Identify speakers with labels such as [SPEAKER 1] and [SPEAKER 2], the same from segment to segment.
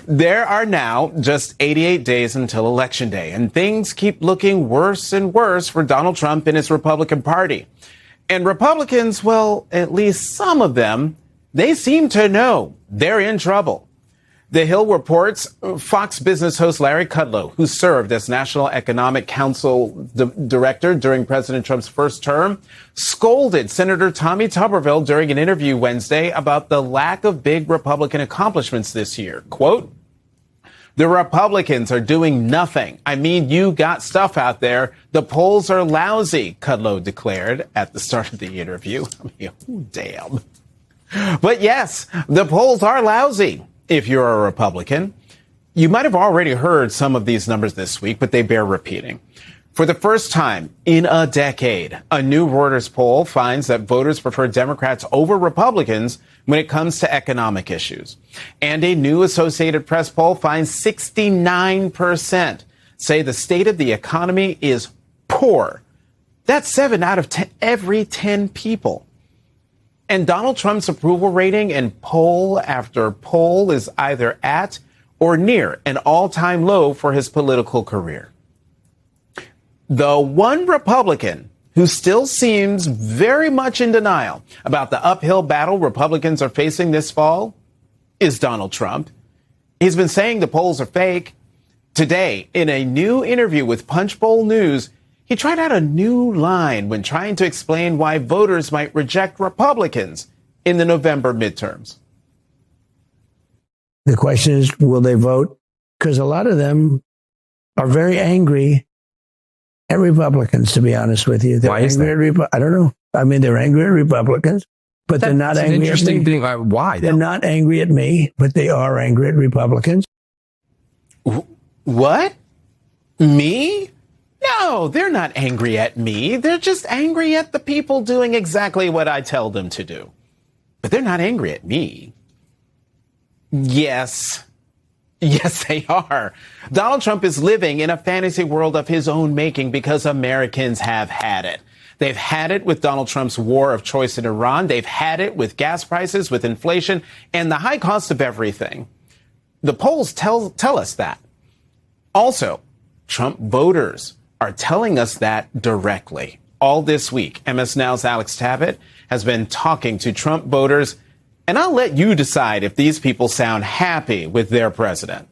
[SPEAKER 1] There are now just 88 days until Election Day, and things keep looking worse and worse for Donald Trump and his Republican Party. And Republicans, well, at least some of them, they seem to know they're in trouble. The Hill reports Fox Business host Larry Kudlow, who served as National Economic Council director during President Trump's first term, scolded Senator Tommy Tuberville during an interview Wednesday about the lack of big Republican accomplishments this year. Quote, "The Republicans are doing nothing. I mean, you got stuff out there. The polls are lousy," Kudlow declared at the start of the interview. I mean, oh, damn. But yes, the polls are lousy. If you're a Republican, you might have already heard some of these numbers this week, but they bear repeating. For the first time in a decade, a new Reuters poll finds that voters prefer Democrats over Republicans when it comes to economic issues. And a new Associated Press poll finds 69% say the state of the economy is poor. That's 7 out of every 10 people. And Donald Trump's approval rating in poll after poll is either at or near an all-time low for his political career. The one Republican who still seems very much in denial about the uphill battle Republicans are facing this fall is Donald Trump. He's been saying the polls are fake. Today, in a new interview with Punchbowl News, he tried out a new line when trying to explain why voters might reject Republicans in the November midterms.
[SPEAKER 2] The question is, will they vote? Because a lot of them are very angry at Republicans, to be honest with you. They're
[SPEAKER 3] Why is
[SPEAKER 2] angry
[SPEAKER 3] that?
[SPEAKER 2] at I don't know. I mean, they're angry at Republicans, but they're not angry at me.
[SPEAKER 3] Interesting thing. Why?
[SPEAKER 2] They're not angry at me, but they are angry at Republicans.
[SPEAKER 1] What? Me? No, they're not angry at me. They're just angry at the people doing exactly what I tell them to do. But they're not angry at me. Yes. Yes, they are. Donald Trump is living in a fantasy world of his own making because Americans have had it. They've had it with Donald Trump's war of choice in Iran. They've had it with gas prices, with inflation, and the high cost of everything. The polls tell us that. Also, Trump voters are telling us that directly. All this week, MS Now's Alex Tabbitt has been talking to Trump voters, and I'll let you decide if these people sound happy with their president.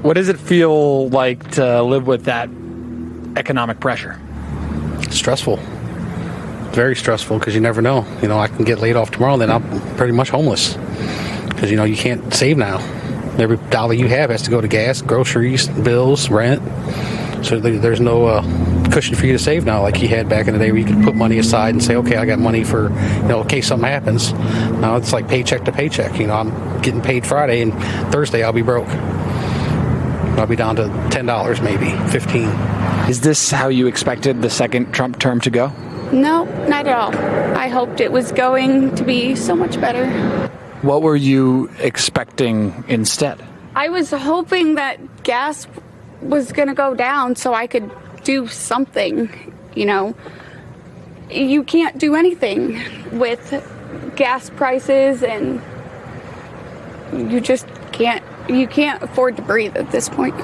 [SPEAKER 4] What does it feel like to live with that economic pressure?
[SPEAKER 5] Stressful. Very stressful, because you never know. I can get laid off tomorrow, then I'm pretty much homeless. Because, you can't save now. Every dollar you have has to go to gas, groceries, bills, rent. So there's no cushion for you to save now like you had back in the day where you could put money aside and say, okay, I got money for, in case something happens. Now it's like paycheck to paycheck. I'm getting paid Friday, and Thursday I'll be broke. I'll be down to $10, maybe $15.
[SPEAKER 4] Is this how you expected the second Trump term to go?
[SPEAKER 6] No, not at all. I hoped it was going to be so much better.
[SPEAKER 4] What were you expecting instead?
[SPEAKER 6] I was hoping that gas was going to go down so I could do something. You can't do anything with gas prices, and you just can't. You can't afford to breathe at this point.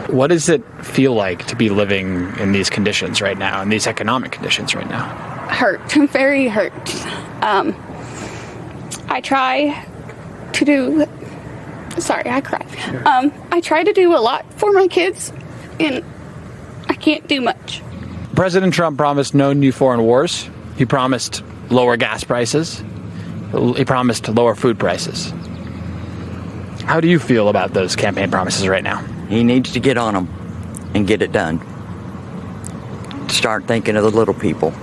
[SPEAKER 4] What does it feel like to be living in these conditions right now, in these economic conditions right now?
[SPEAKER 6] Hurt. I'm very hurt. I try to do. Sorry, I cried. I try to do a lot for my kids, and I can't do much.
[SPEAKER 4] President Trump promised no new foreign wars. He promised lower gas prices. He promised lower food prices. How do you feel about those campaign promises right now?
[SPEAKER 7] He needs to get on them and get it done. Start thinking of the little people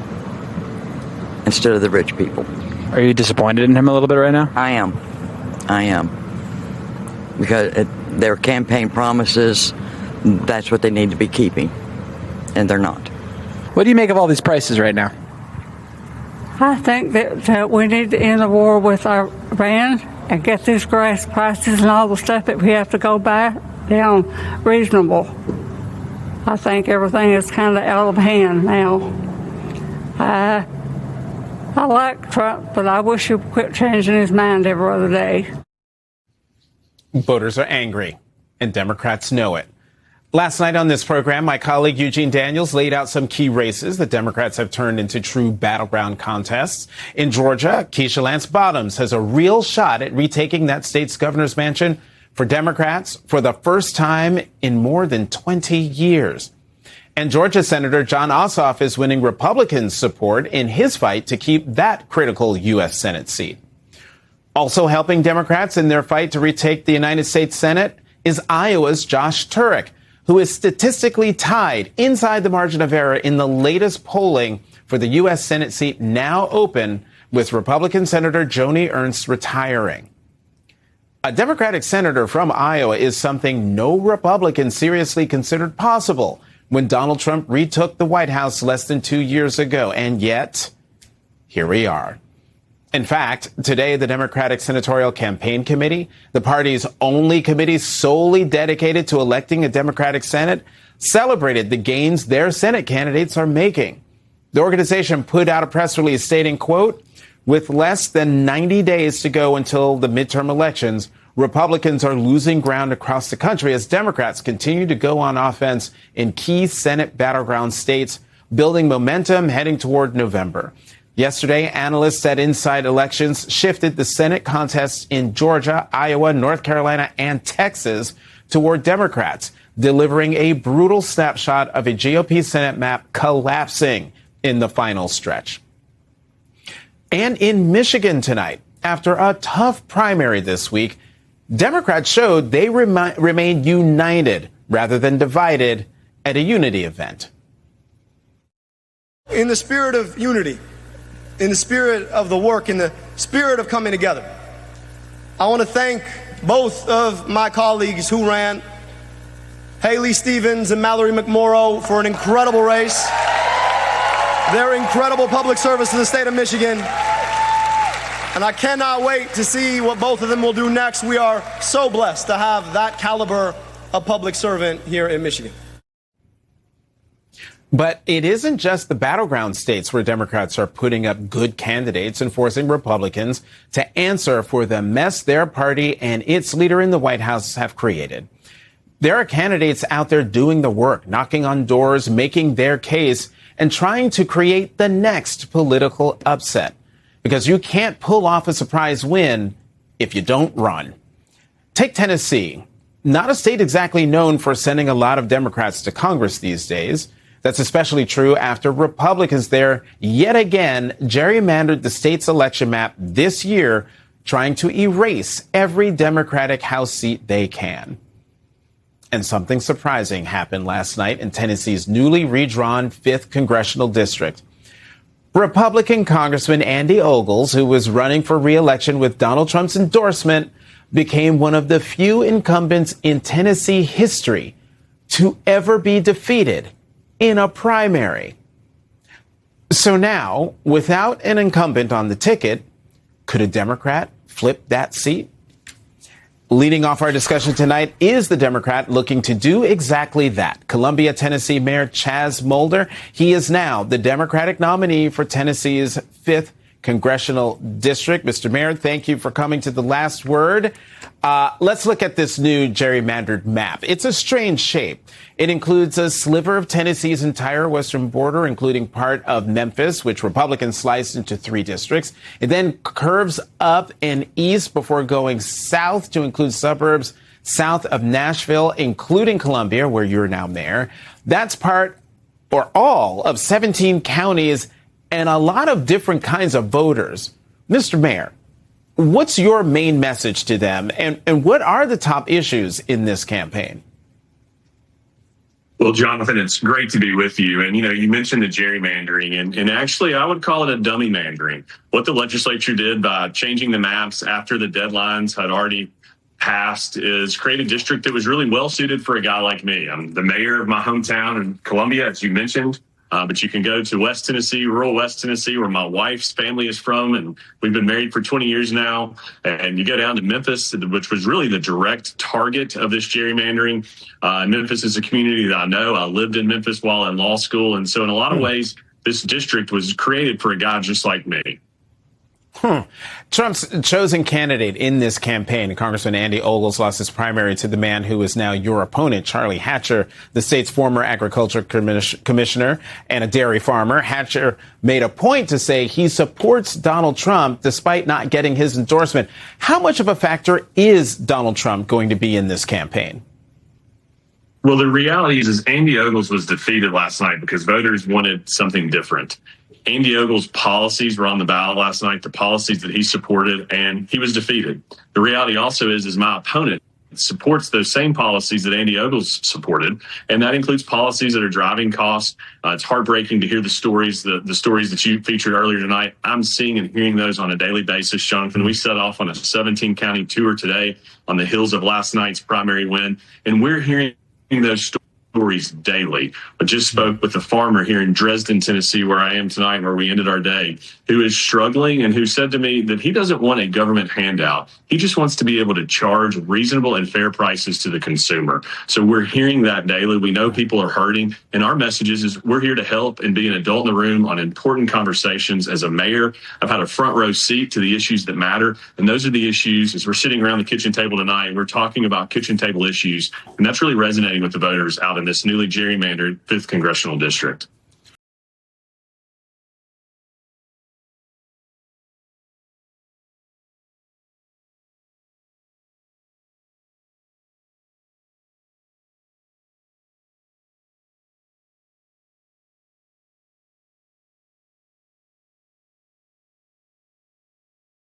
[SPEAKER 7] instead of the rich people.
[SPEAKER 4] Are you disappointed in him a little bit right now?
[SPEAKER 7] I am. Because their campaign promises, that's what they need to be keeping, and they're not.
[SPEAKER 4] What do you make of all these prices right now?
[SPEAKER 8] I think that we need to end the war with Iran and get these gas prices and all the stuff that we have to go buy down reasonable. I think everything is kind of out of hand now. I like Trump, but I wish he would quit changing his mind every other day.
[SPEAKER 1] Voters are angry, and Democrats know it. Last night on this program, my colleague Eugene Daniels laid out some key races that Democrats have turned into true battleground contests. In Georgia, Keisha Lance Bottoms has a real shot at retaking that state's governor's mansion for Democrats for the first time in more than 20 years. And Georgia Senator Jon Ossoff is winning Republican support in his fight to keep that critical U.S. Senate seat. Also helping Democrats in their fight to retake the United States Senate is Iowa's Josh Turek, who is statistically tied inside the margin of error in the latest polling for the U.S. Senate seat now open, with Republican Senator Joni Ernst retiring. A Democratic senator from Iowa is something no Republican seriously considered possible when Donald Trump retook the White House less than 2 years ago. And yet, here we are. In fact, today, the Democratic Senatorial Campaign Committee, the party's only committee solely dedicated to electing a Democratic Senate, celebrated the gains their Senate candidates are making. The organization put out a press release stating, quote, with less than 90 days to go until the midterm elections, Republicans are losing ground across the country as Democrats continue to go on offense in key Senate battleground states, building momentum heading toward November. Yesterday, analysts at Inside Elections shifted the Senate contests in Georgia, Iowa, North Carolina, and Texas toward Democrats, delivering a brutal snapshot of a GOP Senate map collapsing in the final stretch. And in Michigan tonight, after a tough primary this week, Democrats showed they remain united rather than divided at a unity event.
[SPEAKER 3] In the spirit of unity, in the spirit of the work, in the spirit of coming together, I want to thank both of my colleagues who ran, Haley Stevens and Mallory McMorrow, for an incredible race. Their incredible public service to the state of Michigan. And I cannot wait to see what both of them will do next. We are so blessed to have that caliber of public servant here in Michigan.
[SPEAKER 1] But it isn't just the battleground states where Democrats are putting up good candidates and forcing Republicans to answer for the mess their party and its leader in the White House have created. There are candidates out there doing the work, knocking on doors, making their case, and trying to create the next political upset. Because you can't pull off a surprise win if you don't run. Take Tennessee, not a state exactly known for sending a lot of Democrats to Congress these days. That's especially true after Republicans there yet again gerrymandered the state's election map this year, trying to erase every Democratic House seat they can. And something surprising happened last night in Tennessee's newly redrawn 5th congressional district. Republican Congressman Andy Ogles, who was running for re-election with Donald Trump's endorsement, became one of the few incumbents in Tennessee history to ever be defeated in a primary. So now, without an incumbent on the ticket, could a Democrat flip that seat? Leading off our discussion tonight is the Democrat looking to do exactly that. Columbia, Tennessee Mayor Chaz Molder. He is now the Democratic nominee for Tennessee's 5th congressional district. Mr. Mayor, thank you for coming to The Last Word. Let's look at this new gerrymandered map. It's a strange shape. It includes a sliver of Tennessee's entire western border, including part of Memphis, which Republicans sliced into 3 districts. It then curves up and east before going south to include suburbs south of Nashville, including Columbia, where you're now mayor. That's part or all of 17 counties and a lot of different kinds of voters. Mr. Mayor, what's your main message to them, and what are the top issues in this campaign?
[SPEAKER 9] Well, Jonathan, it's great to be with you. And, you mentioned the gerrymandering, and actually I would call it a dummy mandering. What the legislature did by changing the maps after the deadlines had already passed is create a district that was really well suited for a guy like me. I'm the mayor of my hometown in Columbia, as you mentioned. But you can go to West Tennessee, rural West Tennessee, where my wife's family is from, and we've been married for 20 years now. And you go down to Memphis, which was really the direct target of this gerrymandering. Memphis is a community that I know. I lived in Memphis while in law school. And so in a lot of ways, this district was created for a guy just like me.
[SPEAKER 1] Trump's chosen candidate in this campaign, Congressman Andy Ogles, lost his primary to the man who is now your opponent, Charlie Hatcher, the state's former agriculture commissioner and a dairy farmer. Hatcher made a point to say he supports Donald Trump despite not getting his endorsement. How much of a factor is Donald Trump going to be in this campaign?
[SPEAKER 9] Well, the reality is Andy Ogles was defeated last night because voters wanted something different. Andy Ogles' policies were on the ballot last night, the policies that he supported, and he was defeated. The reality also is my opponent supports those same policies that Andy Ogles supported, and that includes policies that are driving costs. It's heartbreaking to hear the stories that you featured earlier tonight. I'm seeing and hearing those on a daily basis, Jonathan. We set off on a 17-county tour today on the heels of last night's primary win, and we're hearing those stories daily. I just spoke with a farmer here in Dresden, Tennessee, where I am tonight, where we ended our day, who is struggling and who said to me that he doesn't want a government handout. He just wants to be able to charge reasonable and fair prices to the consumer. So we're hearing that daily. We know people are hurting, and our message is we're here to help and be an adult in the room on important conversations. As a mayor, I've had a front row seat to the issues that matter, and those are the issues. As we're sitting around the kitchen table tonight, we're talking about kitchen table issues, and that's really resonating with the voters out in this newly gerrymandered 5th congressional district.